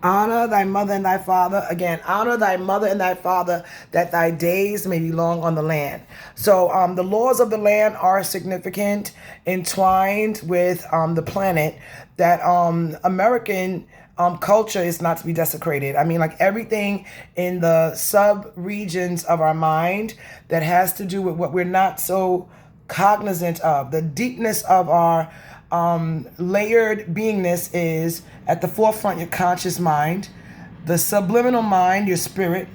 Honor thy mother and thy father. Again, honor thy mother and thy father, that thy days may be long on the land. So the laws of the land are significant, entwined with the planet, that American culture is not to be desecrated. I mean, like everything in the sub regions of our mind that has to do with what we're not so cognizant of, the deepness of our layered beingness is at the forefront your conscious mind, the subliminal mind, your spirit,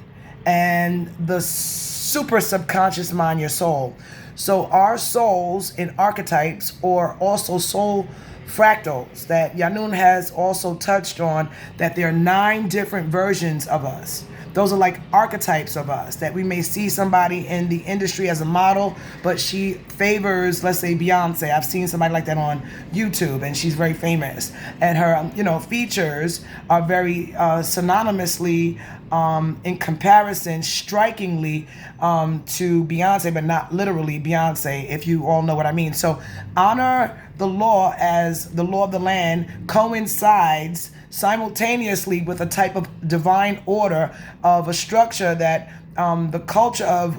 and the super subconscious mind, your soul. So our souls in archetypes, or also soul fractals, that Yanun has also touched on, that there are 9 different versions of us. Those are like archetypes of us, that we may see somebody in the industry as a model, but she favors, let's say, Beyonce. I've seen somebody like that on YouTube, and she's very famous. And her, features are very synonymously, in comparison, strikingly, to Beyonce, but not literally Beyonce, if you all know what I mean. So honor the law as the law of the land coincides simultaneously with a type of divine order of a structure that the culture of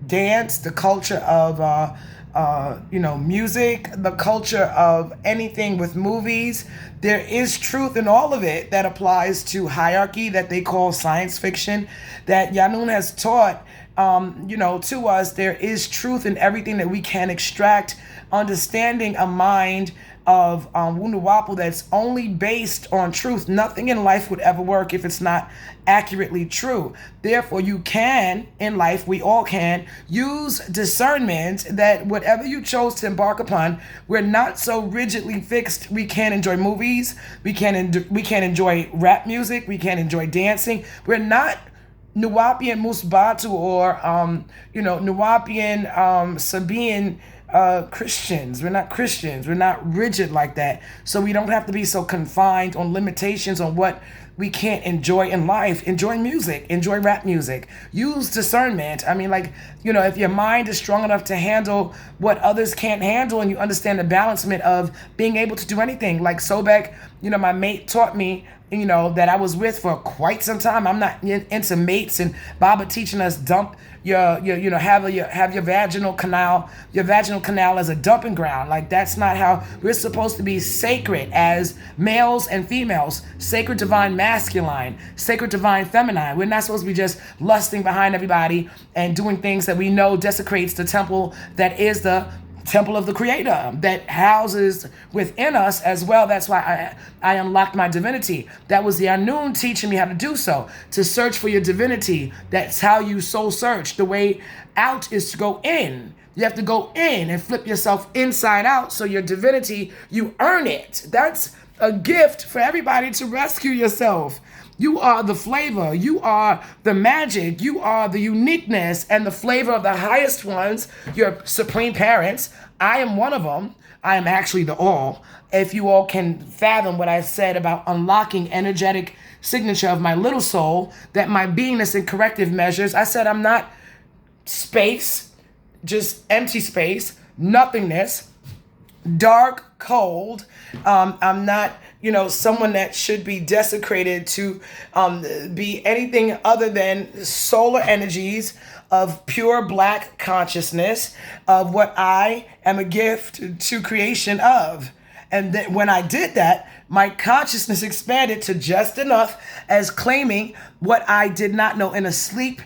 dance, the culture of music, the culture of anything with movies. There is truth in all of it that applies to hierarchy that they call science fiction, that Yanun has taught to us. There is truth in everything that we can extract, understanding a mind of Wunuwapu that's only based on truth. Nothing in life would ever work if it's not accurately true. Therefore, you can, in life, we all can, use discernment that whatever you chose to embark upon, we're not so rigidly fixed. We can enjoy movies. We can enjoy rap music. We can enjoy dancing. We're not Nuwapian Musbatu or, Nuwapian Sabian Christians. We're not Christians. We're not rigid like that. So we don't have to be so confined on limitations on what we can't enjoy in life. Enjoy music. Enjoy rap music. Use discernment. I mean, if your mind is strong enough to handle what others can't handle, and you understand the balancement of being able to do anything. Like Sobek, my mate taught me, that I was with for quite some time. I'm not into mates, and Baba teaching us dump have your vaginal canal as a dumping ground. Like, that's not how we're supposed to be. Sacred as males and females, sacred divine masculine, sacred divine feminine. We're not supposed to be just lusting behind everybody and doing things that we know desecrates the temple that is the temple of the Creator, that houses within us as well. That's why I unlocked my divinity. That was the Anun teaching me how to do so, to search for your divinity. That's how you soul search. The way out is to go in. You have to go in and flip yourself inside out, so your divinity, you earn it. That's a gift for everybody, to rescue yourself. You are the flavor. You are the magic. You are the uniqueness and the flavor of the highest ones, your supreme parents. I am one of them. I am actually the all. If you all can fathom what I said about unlocking energetic signature of my little soul, that my beingness in corrective measures, I said I'm not space, just empty space, nothingness, dark, cold. I'm not, someone that should be desecrated to be anything other than solar energies of pure black consciousness of what I am a gift to creation of. And then when I did that, my consciousness expanded to just enough as claiming what I did not know in a sleep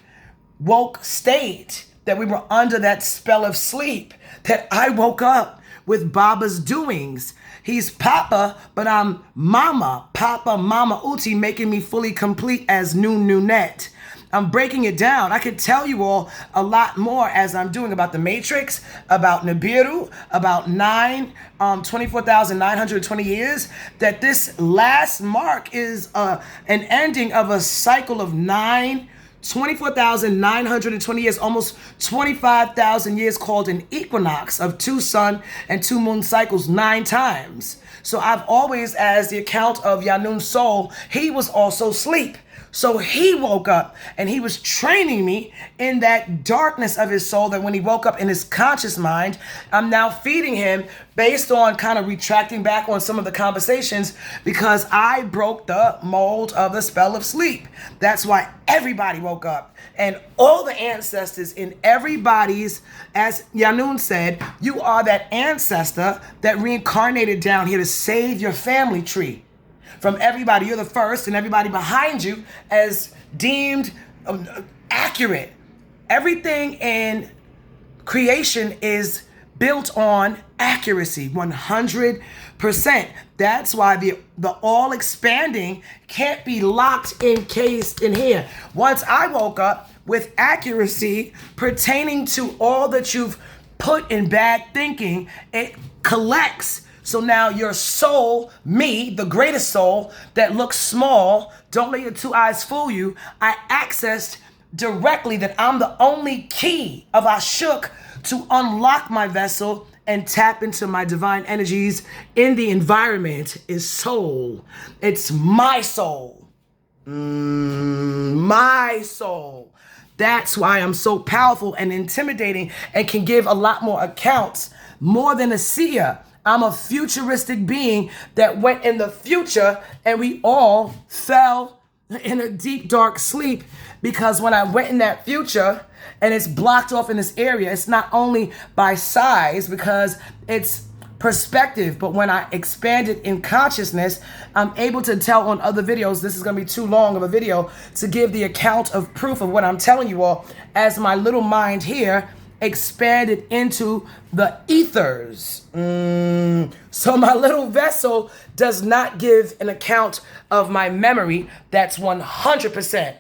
woke state, that we were under that spell of sleep, that I woke up with Baba's doings. He's Papa, but I'm Mama. Papa, Mama Uti, making me fully complete as Nunette. I'm breaking it down. I could tell you all a lot more as I'm doing about the Matrix, about Nibiru, about 24,920 years, that this last mark is an ending of a cycle of 24,920 years, almost 25,000 years, called an equinox of 2 sun and 2 moon cycles 9 times. So I've always, as the account of Yanun's soul, he was also sleep. So he woke up and he was training me in that darkness of his soul, that when he woke up in his conscious mind, I'm now feeding him based on kind of retracting back on some of the conversations, because I broke the mold of the spell of sleep. That's why everybody woke up, and all the ancestors in everybody's, as Yanun said, you are that ancestor that reincarnated down here to save your family tree from everybody. You're the first, and everybody behind you as deemed accurate. Everything in creation is built on accuracy, 100%. That's why the all expanding can't be locked, encased in here. Once I woke up with accuracy pertaining to all that you've put in bad thinking, it collects. So now your soul, me, the greatest soul that looks small, don't let your two eyes fool you. I accessed directly that I'm the only key of Ashuk to unlock my vessel and tap into my divine energies in the environment is soul. It's my soul. My soul. That's why I'm so powerful and intimidating and can give a lot more accounts, more than a seer. I'm a futuristic being that went in the future, and we all fell in a deep, dark sleep, because when I went in that future and it's blocked off in this area, it's not only by size because it's perspective, but when I expanded in consciousness, I'm able to tell on other videos. This is going to be too long of a video to give the account of proof of what I'm telling you all, as my little mind here expanded into the ethers. So my little vessel does not give an account of my memory. That's 100%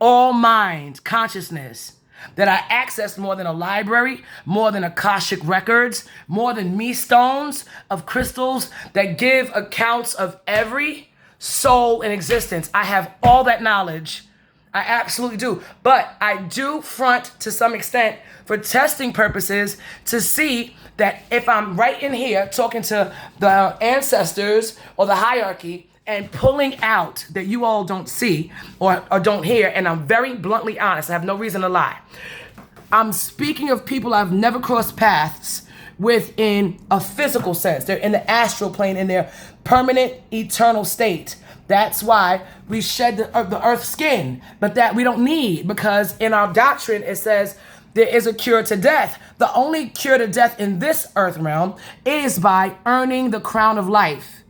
all mind consciousness that I accessed, more than a library, more than Akashic records, more than me stones of crystals that give accounts of every soul in existence. I have all that knowledge. I absolutely do. But I do front to some extent for testing purposes to see that if I'm right in here talking to the ancestors or the hierarchy and pulling out that you all don't see or don't hear, and I'm very bluntly honest, I have no reason to lie. I'm speaking of people I've never crossed paths with in a physical sense. They're in the astral plane in their permanent, eternal state. That's why we shed the earth's skin, but that we don't need, because in our doctrine it says there is a cure to death. The only cure to death in this earth realm is by earning the crown of life,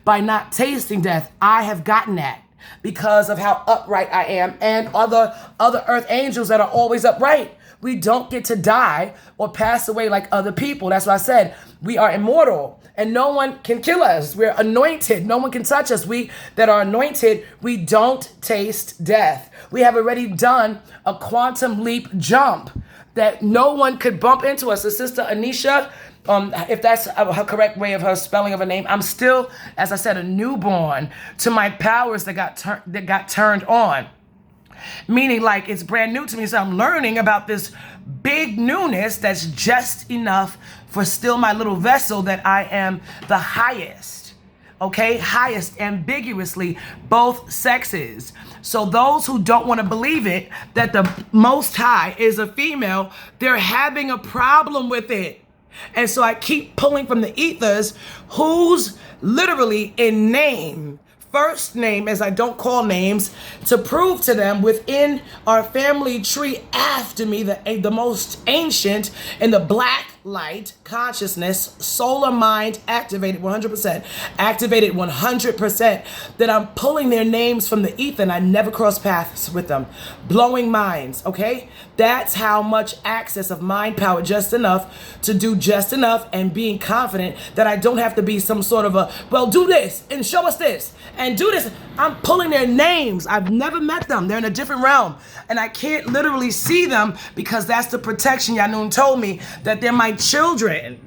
by not tasting death. I have gotten that because of how upright I am, and other earth angels that are always upright. We don't get to die or pass away like other people. That's why I said we are immortal and no one can kill us. We're anointed. No one can touch us. We that are anointed, we don't taste death. We have already done a quantum leap jump that no one could bump into us. So Sister Anisha, if that's her correct way of her spelling of a name, I'm still, as I said, a newborn to my powers that got turned on. Meaning like it's brand new to me. So I'm learning about this big newness that's just enough for still my little vessel that I am the highest. Okay, highest ambiguously, both sexes. So those who don't want to believe it, that the Most High is a female, they're having a problem with it. And so I keep pulling from the ethers who's literally in name, first name, as I don't call names, to prove to them within our family tree after me, the most ancient in the black light consciousness, solar mind activated 100%, activated 100%, that I'm pulling their names from the ether and I never cross paths with them. Blowing minds, okay? That's how much access of mind power, just enough to do just enough, and being confident that I don't have to be some sort of a, well, do this and show us this and do this. I'm pulling their names. I've never met them. They're in a different realm and I can't literally see them because that's the protection. Yanun told me that they're my children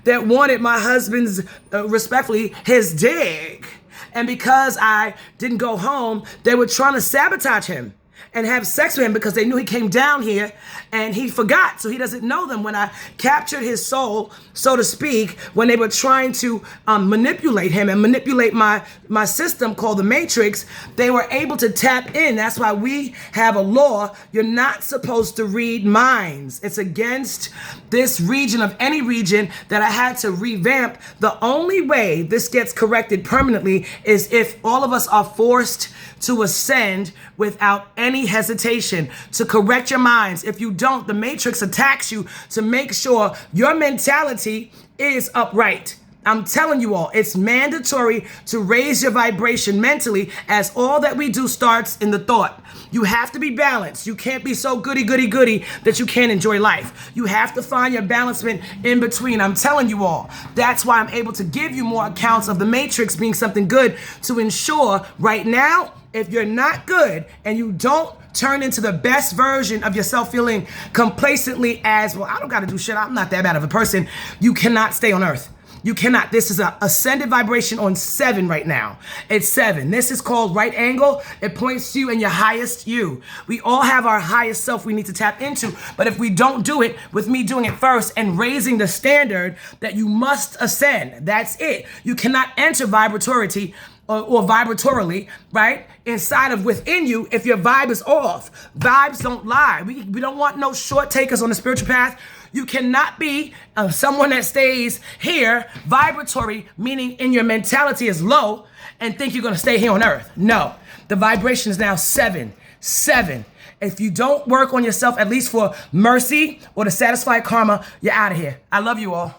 that wanted my husband's, respectfully, his dig. And because I didn't go home, they were trying to sabotage him. and have sex with him because they knew he came down here and he forgot. So he doesn't know them. When I captured his soul, so to speak, when they were trying to manipulate him and manipulate my system called the Matrix, they were able to tap in. That's why we have a law. You're not supposed to read minds. It's against this region of any region that I had to revamp. The only way this gets corrected permanently is if all of us are forced to ascend without any hesitation, to correct your minds. If you don't, the Matrix attacks you to make sure your mentality is upright. I'm telling you all, it's mandatory to raise your vibration mentally, as all that we do starts in the thought. You have to be balanced. You can't be so goody that you can't enjoy life. You have to find your balancement in between. I'm telling you all. That's why I'm able to give you more accounts of the Matrix being something good, to ensure right now, if you're not good and you don't turn into the best version of yourself, feeling complacently as, well, I don't got to do shit, I'm not that bad of a person, you cannot stay on earth. You cannot. This is an ascended vibration on 7 right now. It's 7. This is called right angle. It points to you and your highest you. We all have our highest self we need to tap into. But if we don't do it with me doing it first and raising the standard that you must ascend, that's it. You cannot enter vibratority or vibratorily, right, inside of within you if your vibe is off. Vibes don't lie. We don't want no short takers on the spiritual path. You cannot be someone that stays here, vibratory, meaning in your mentality is low, and think you're going to stay here on earth. No, the vibration is now 7. 7. If you don't work on yourself, at least for mercy or to satisfy karma, you're out of here. I love you all.